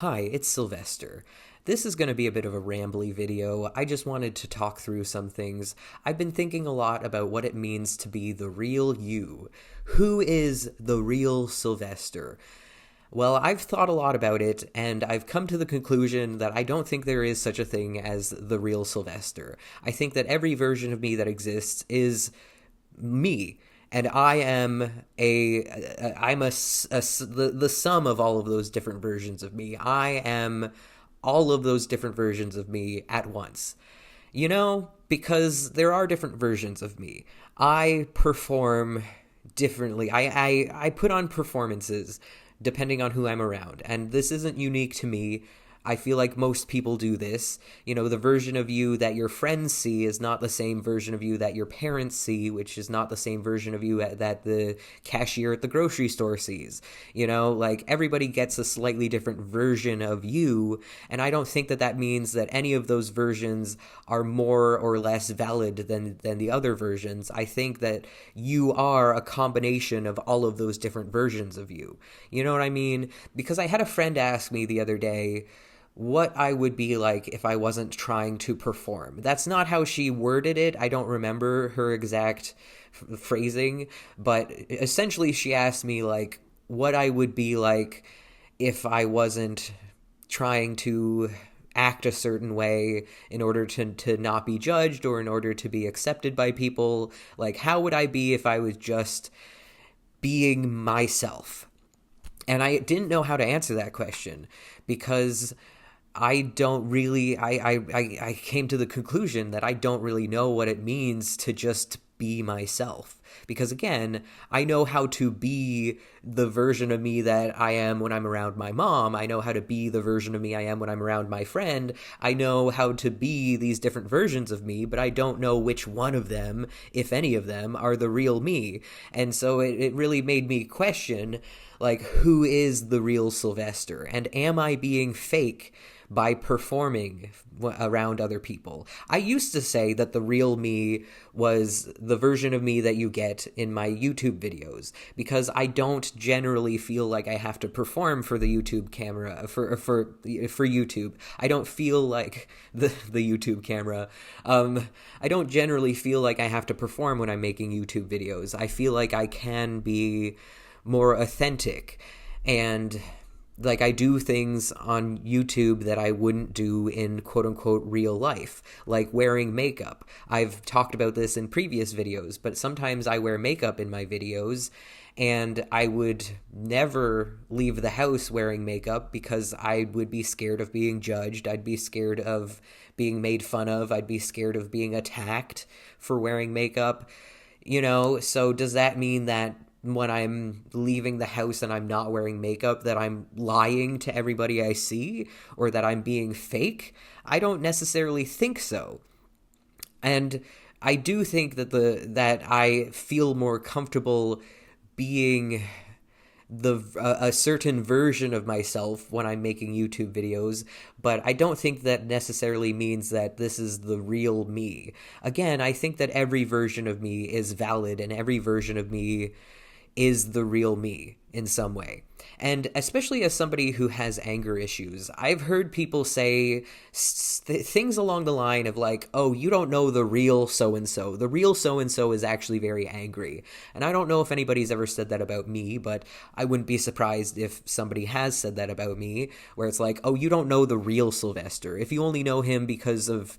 Hi, it's Sylvester. This is going to be a bit of a rambly video. I just wanted to talk through some things. I've been thinking a lot about what it means to be the real you. Who is the real Sylvester? Well, I've thought a lot about it, and I've come to the conclusion that I don't think there is such a thing as the real Sylvester. I think that every version of me that exists is me, and the sum of all of those different versions of me. I am all of those different versions of me at once. Because there are different versions of me. I perform differently. I put on performances depending on who I'm around, and this isn't unique to me. I feel like most people do this. The version of you that your friends see is not the same version of you that your parents see, which is not the same version of you that the cashier at the grocery store sees. Like everybody gets a slightly different version of you, and I don't think that means that any of those versions are more or less valid than the other versions. I think that you are a combination of all of those different versions of you. You know what I mean? Because I had a friend ask me the other day what I would be like if I wasn't trying to perform. That's not how she worded it. I don't remember her exact phrasing, but essentially she asked me like what I would be like if I wasn't trying to act a certain way in order to not be judged or in order to be accepted by people. Like, how would I be if I was just being myself? And I didn't know how to answer that question because I don't really, I came to the conclusion that I don't really know what it means to just be myself. Because again, I know how to be the version of me that I am when I'm around my mom. I know how to be the version of me I am when I'm around my friend. I know how to be these different versions of me, but I don't know which one of them, if any of them, are the real me. And so it really made me question, like, who is the real Sylvester? And am I being fake by performing around other people? I used to say that the real me was the version of me that you get in my YouTube videos, because I don't generally feel like I have to perform for the YouTube camera, for YouTube. I don't feel like the YouTube camera. I don't generally feel like I have to perform when I'm making YouTube videos. I feel like I can be more authentic, and like I do things on YouTube that I wouldn't do in quote unquote real life, like wearing makeup. I've talked about this in previous videos, but sometimes I wear makeup in my videos, and I would never leave the house wearing makeup because I would be scared of being judged. I'd be scared of being made fun of. I'd be scared of being attacked for wearing makeup. So does that mean that when I'm leaving the house and I'm not wearing makeup, that I'm lying to everybody I see, or that I'm being fake? I don't necessarily think so. And I do think that I feel more comfortable being a certain version of myself when I'm making YouTube videos, but I don't think that necessarily means that this is the real me. Again, I think that every version of me is valid, and every version of me is the real me in some way. And especially as somebody who has anger issues, I've heard people say things along the line of like, oh, you don't know the real so-and-so. The real so-and-so is actually very angry. And I don't know if anybody's ever said that about me, but I wouldn't be surprised if somebody has said that about me, where it's like, oh, you don't know the real Sylvester. If you only know him because of,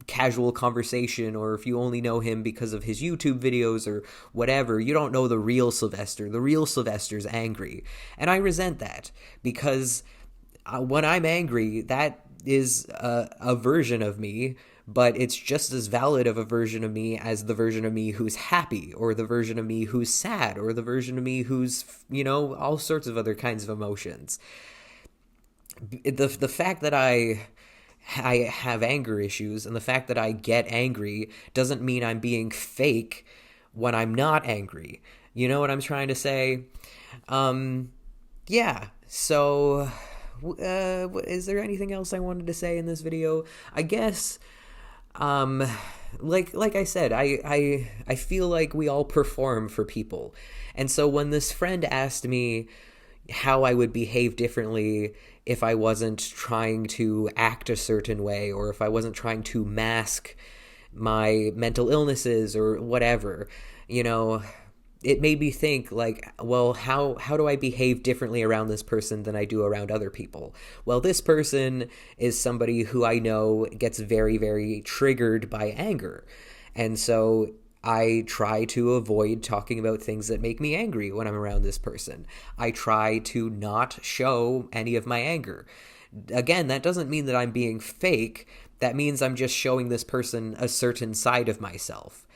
casual conversation, or if you only know him because of his YouTube videos or whatever, you don't know the real Sylvester. The real Sylvester's angry. And I resent that, because when I'm angry, that is a version of me, but it's just as valid of a version of me as the version of me who's happy, or the version of me who's sad, or the version of me who's, all sorts of other kinds of emotions. The fact that I have anger issues, and the fact that I get angry doesn't mean I'm being fake when I'm not angry. You know what I'm trying to say? Yeah. So, is there anything else I wanted to say in this video? I guess, like I said, I feel like we all perform for people. And so when this friend asked me how I would behave differently if I wasn't trying to act a certain way, or if I wasn't trying to mask my mental illnesses or whatever. You know, it made me think, like, well, how do I behave differently around this person than I do around other people? Well, this person is somebody who I know gets very, very triggered by anger. And so I try to avoid talking about things that make me angry when I'm around this person. I try to not show any of my anger. Again, that doesn't mean that I'm being fake. That means I'm just showing this person a certain side of myself.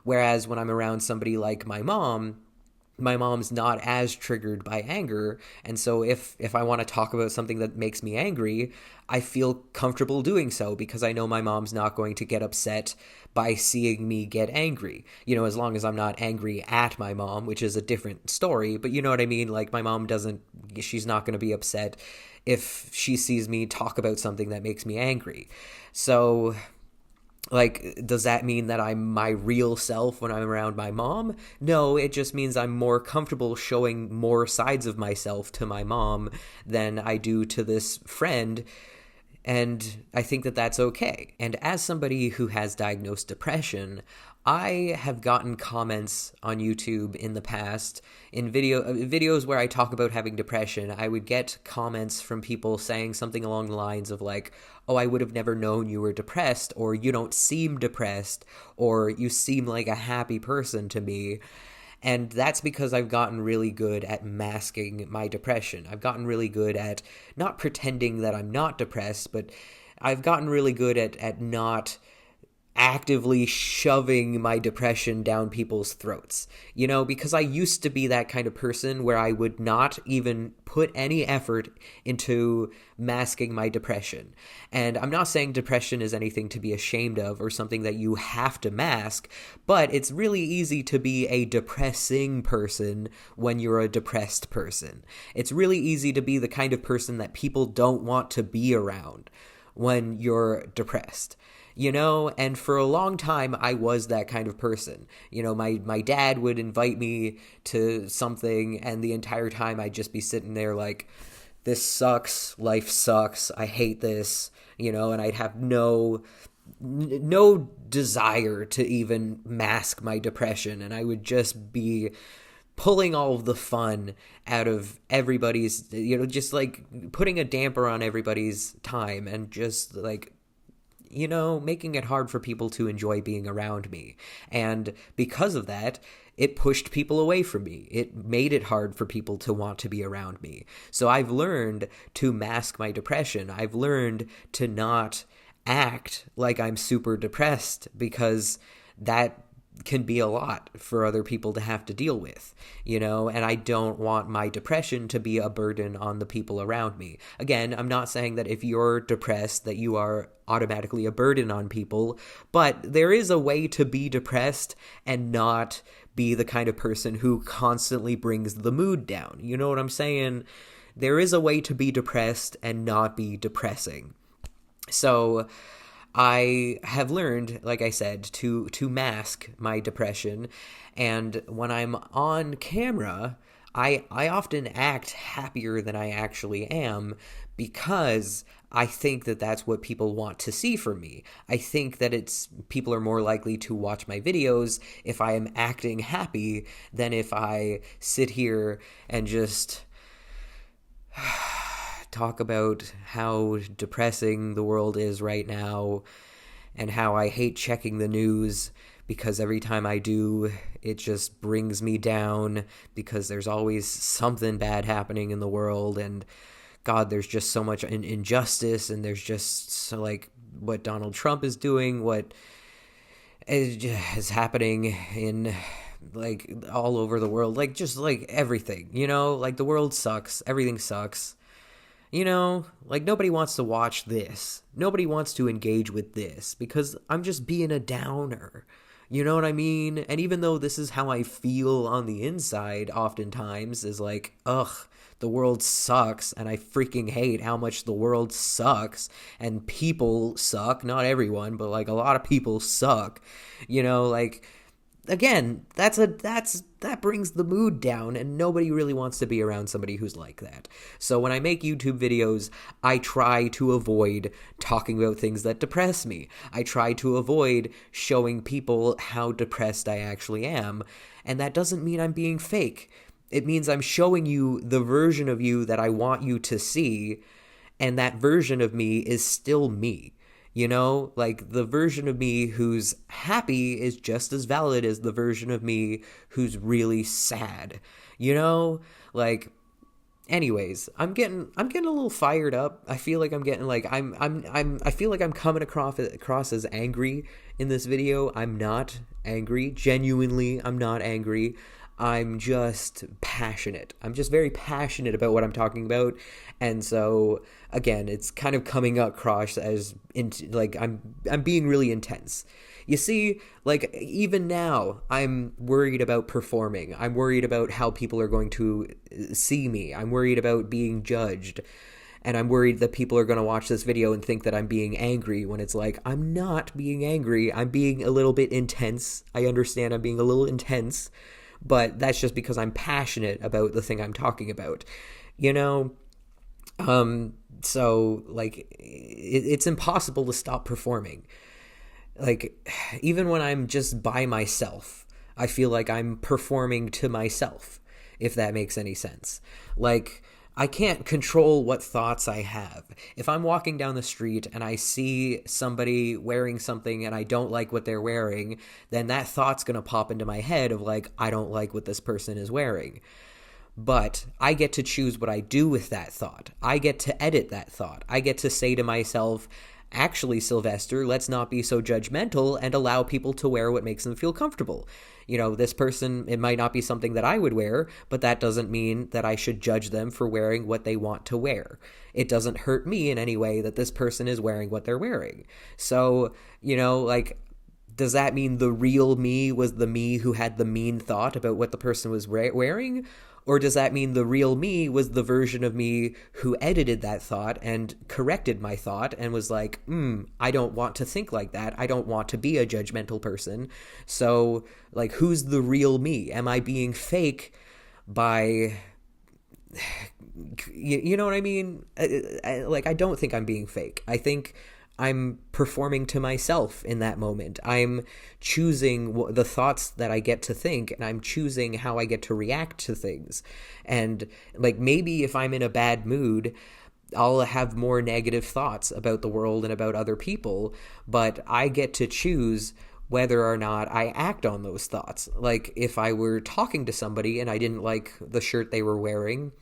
Whereas when I'm around somebody like my mom's not as triggered by anger, and so if I want to talk about something that makes me angry, I feel comfortable doing so because I know my mom's not going to get upset by seeing me get angry. You know, as long as I'm not angry at my mom, which is a different story, but you know what I mean? Like, my mom she's not going to be upset if she sees me talk about something that makes me angry. So, like, does that mean that I'm my real self when I'm around my mom? No, it just means I'm more comfortable showing more sides of myself to my mom than I do to this friend. And I think that that's okay. And as somebody who has diagnosed depression, I have gotten comments on YouTube in the past in videos where I talk about having depression. I would get comments from people saying something along the lines of, like, "Oh, I would have never known you were depressed," or "You don't seem depressed," or "You seem like a happy person to me." And that's because I've gotten really good at masking my depression. I've gotten really good at not pretending that I'm not depressed, but I've gotten really good at not actively shoving my depression down people's throats. You know, because I used to be that kind of person where I would not even put any effort into masking my depression. And I'm not saying depression is anything to be ashamed of or something that you have to mask, but it's really easy to be a depressing person when you're a depressed person. It's really easy to be the kind of person that people don't want to be around when you're depressed. You know, and for a long time, I was that kind of person. You know, my dad would invite me to something, and the entire time I'd just be sitting there like, this sucks, life sucks, I hate this, you know, and I'd have no desire to even mask my depression, and I would just be pulling all of the fun out of everybody's, you know, just like putting a damper on everybody's time and just like, you know, making it hard for people to enjoy being around me. And because of that, it pushed people away from me. It made it hard for people to want to be around me. So I've learned to mask my depression. I've learned to not act like I'm super depressed, because that can be a lot for other people to have to deal with, you know, and I don't want my depression to be a burden on the people around me. Again, I'm not saying that if you're depressed that you are automatically a burden on people, but there is a way to be depressed and not be the kind of person who constantly brings the mood down. You know what I'm saying? There is a way to be depressed and not be depressing. So I have learned, like I said, to mask my depression, and when I'm on camera, I often act happier than I actually am, because I think that that's what people want to see from me. I think that people are more likely to watch my videos if I am acting happy than if I sit here and just talk about how depressing the world is right now and how I hate checking the news, because every time I do, it just brings me down, because there's always something bad happening in the world, and God, there's just so much injustice, and there's just so, like, what Donald Trump is doing, what is happening in, like, all over the world, like, just, like, everything, you know, like, the world sucks, everything sucks. You know, like, nobody wants to watch this. Nobody wants to engage with this, because I'm just being a downer. You know what I mean? And even though this is how I feel on the inside oftentimes, is like, ugh, the world sucks, and I freaking hate how much the world sucks, and people suck. Not everyone, but, like, a lot of people suck. You know, like, again, that brings the mood down, and nobody really wants to be around somebody who's like that. So when I make YouTube videos, I try to avoid talking about things that depress me. I try to avoid showing people how depressed I actually am, and that doesn't mean I'm being fake. It means I'm showing you the version of you that I want you to see, and that version of me is still me. You know, like the version of me who's happy is just as valid as the version of me who's really sad. You know, like anyways, I'm getting a little fired up. I feel like I'm getting like I feel like I'm coming across as angry in this video. I'm not angry. Genuinely, I'm not angry. I'm just passionate. I'm just very passionate about what I'm talking about. And so again, it's kind of coming across as like I'm being really intense. You see, like even now, I'm worried about performing. I'm worried about how people are going to see me. I'm worried about being judged. And I'm worried that people are going to watch this video and think that I'm being angry when it's like, I'm not being angry. I'm being a little bit intense. I understand I'm being a little intense, but that's just because I'm passionate about the thing I'm talking about, you know? So like it's impossible to stop performing. Like even when I'm just by myself, I feel like I'm performing to myself, if that makes any sense. Like I can't control what thoughts I have. If I'm walking down the street and I see somebody wearing something and I don't like what they're wearing, then that thought's going to pop into my head of like, I don't like what this person is wearing. But I get to choose what I do with that thought. I get to edit that thought. I get to say to myself, actually, Sylvester, let's not be so judgmental and allow people to wear what makes them feel comfortable. You know, this person, it might not be something that I would wear, but that doesn't mean that I should judge them for wearing what they want to wear. It doesn't hurt me in any way that this person is wearing what they're wearing. So, you know, like, does that mean the real me was the me who had the mean thought about what the person was wearing? Or does that mean the real me was the version of me who edited that thought and corrected my thought and was like, I don't want to think like that. I don't want to be a judgmental person. So, like, who's the real me? Am I being fake by... You know what I mean? I don't think I'm being fake. I think I'm performing to myself in that moment. I'm choosing the thoughts that I get to think, and I'm choosing how I get to react to things. And like maybe if I'm in a bad mood, I'll have more negative thoughts about the world and about other people, but I get to choose whether or not I act on those thoughts. Like if I were talking to somebody and I didn't like the shirt they were wearing,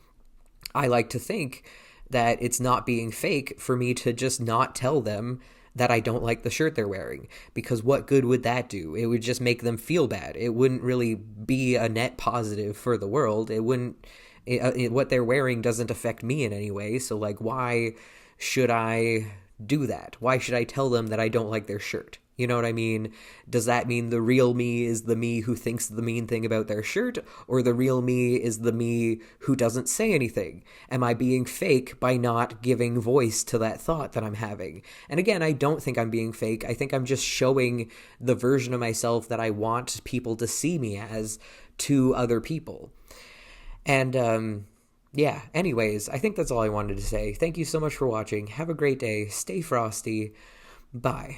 I like to think that it's not being fake for me to just not tell them that I don't like the shirt they're wearing, because what good would that do? It would just make them feel bad. It wouldn't really be a net positive for the world. It wouldn't, what they're wearing doesn't affect me in any way. So like, why should I do that? Why should I tell them that I don't like their shirt? You know what I mean? Does that mean the real me is the me who thinks the mean thing about their shirt, or the real me is the me who doesn't say anything? Am I being fake by not giving voice to that thought that I'm having? And again, I don't think I'm being fake. I think I'm just showing the version of myself that I want people to see me as to other people. And, yeah, anyways, I think that's all I wanted to say. Thank you so much for watching. Have a great day. Stay frosty. Bye.